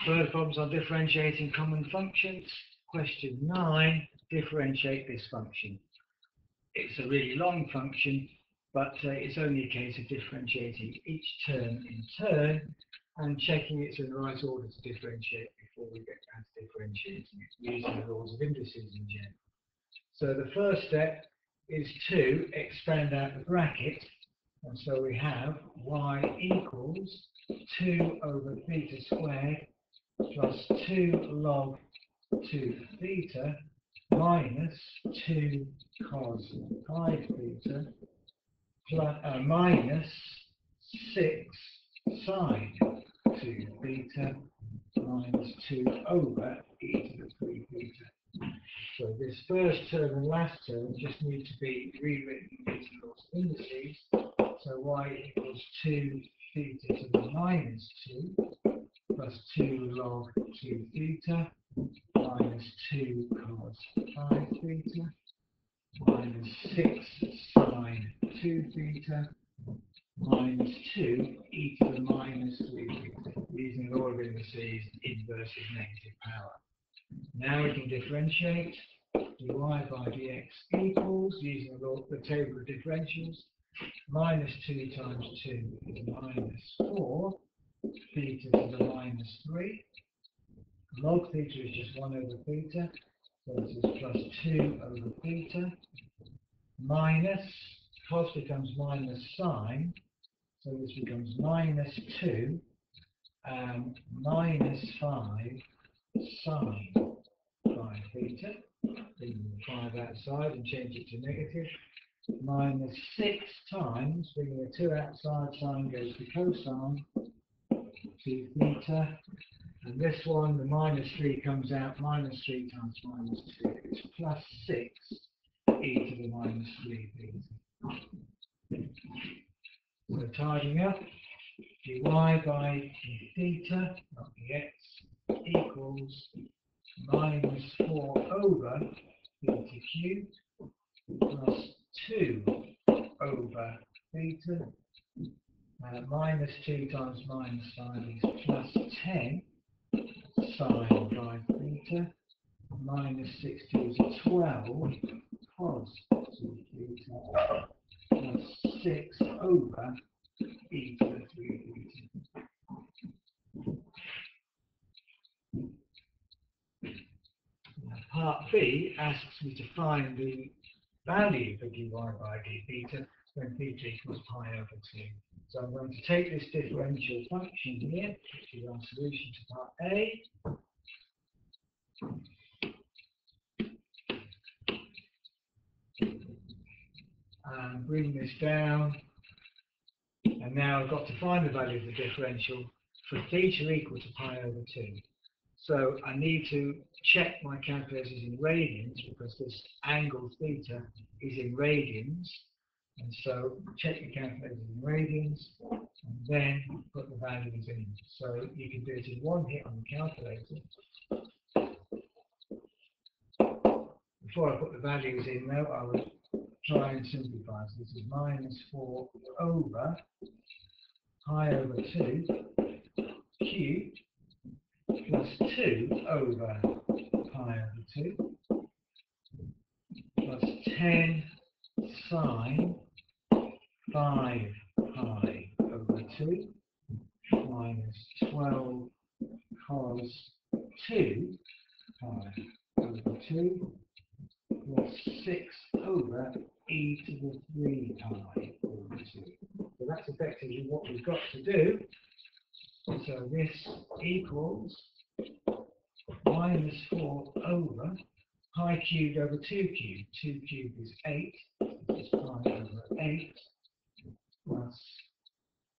Further problems on differentiating common functions. Question 9, differentiate this function. It's a really long function, but it's only a case of differentiating each term in turn and checking it's in the right order to differentiate before we get down to differentiating it, using the laws of indices in general. So the first step is to expand out the bracket, and so we have y equals 2 over theta squared plus 2 log 2 theta minus 2 cos 5 theta plus, minus 6 sine 2 theta minus 2 over e to the 3 theta. So this first term and last term just need to be rewritten using those indices. So y equals 2 theta to the minus 2 plus 2 log 2 theta minus 2 cos 5 theta minus 6 sine 2 theta minus 2 e to the minus 3 theta, using all of indices inverse of negative power. Now we can differentiate dy by dx equals, using the table of differentials, minus 2 times 2 is minus 4 theta to the minus 3. Log theta is just 1 over theta, so this is plus 2 over theta, minus, cos becomes minus sine, so this becomes minus 2, minus 5 sine 5 theta, bring the 5 outside and change it to negative, minus 6 times, bringing the 2 outside, sine goes to cosine 2 theta, and this one, the minus 3 comes out, minus 3 times minus 2 is plus 6 e to the minus 3 theta. So tidying up, dy by theta, not dx, equals minus 4 over theta cubed plus 2 over theta, minus 2 times minus 5 is plus 10 sine 5 theta, minus 6 is 12 cos 2 theta, plus 6 over e to the 3 theta. Now, part B asks me to find the value for dy by d theta when theta equals pi over 2. So I'm going to take this differential function here, which is our solution to part A, and bring this down, and now I've got to find the value of the differential for theta equal to pi over 2. So I need to check my calculators in radians, because this angle theta is in radians, and so check your calculators in radians, and then put the values in. So you can do it in one hit on the calculator. Before I put the values in, though, I would try and simplify. So this is minus 4 over pi over 2 cubed plus 2 over pi over 2 plus 10 sine 5 pi over 2 minus 12 cos 2 pi over 2 plus 6 over e to the 3 pi over 2. So that's effectively what we've got to do. So this equals minus 4 over pi cubed over 2 cubed. 2 cubed is 8. This is pi over 8 plus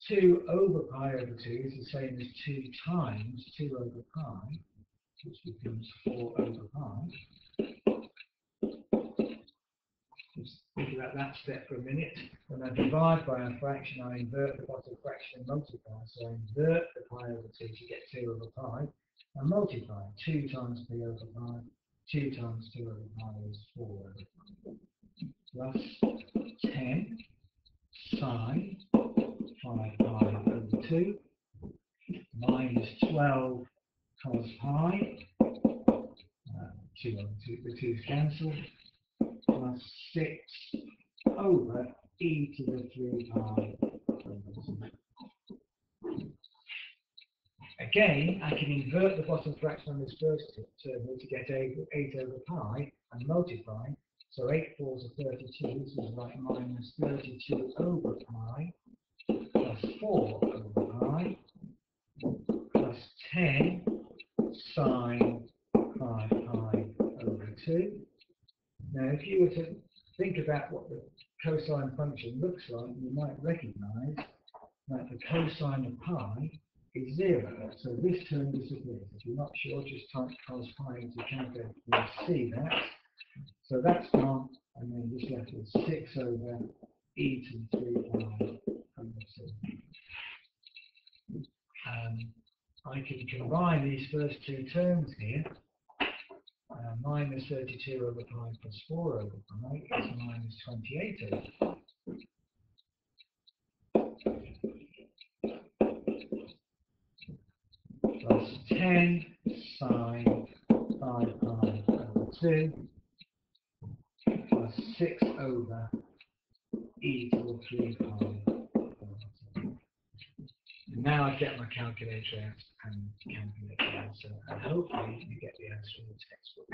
2 over pi over 2 is the same as 2 times 2 over pi, which becomes 4 over pi. Just think about that step for a minute. When I divide by a fraction, I invert the bottom fraction and multiply. So I invert the pi over 2 to get 2 over pi, and multiply. 2 times p over pi, 2 times 2 over pi is 4 over pi. Plus 10 sine 5 pi over 2 minus 12 cos pi, 2 over 2, the 2's cancelled, plus 6 over e to the 3 pi over 2. Again, I can invert the bottom fraction on this first term to get 8 over pi and multiply. So 8 fours are 32, so it's like minus 32 over pi, plus 4 over pi, plus 10 sine 5 pi over 2. Now, if you were to think about what the cosine function looks like, you might recognize that the cosine of pi is 0. So this term disappears. If you're not sure, just type cos pi into the calculator. You'll see that. So that's gone, and then just left with 6 over e to the 3 pi over 2. I can combine these first two terms here. Minus 32 over pi plus 4 over pi is minus 28 over pi. Plus 10 sine 5 pi over 2 plus 6 over e to the 3 pi over 2. Now I get my calculator out and calculate the answer, and hopefully you get the answer in the textbook.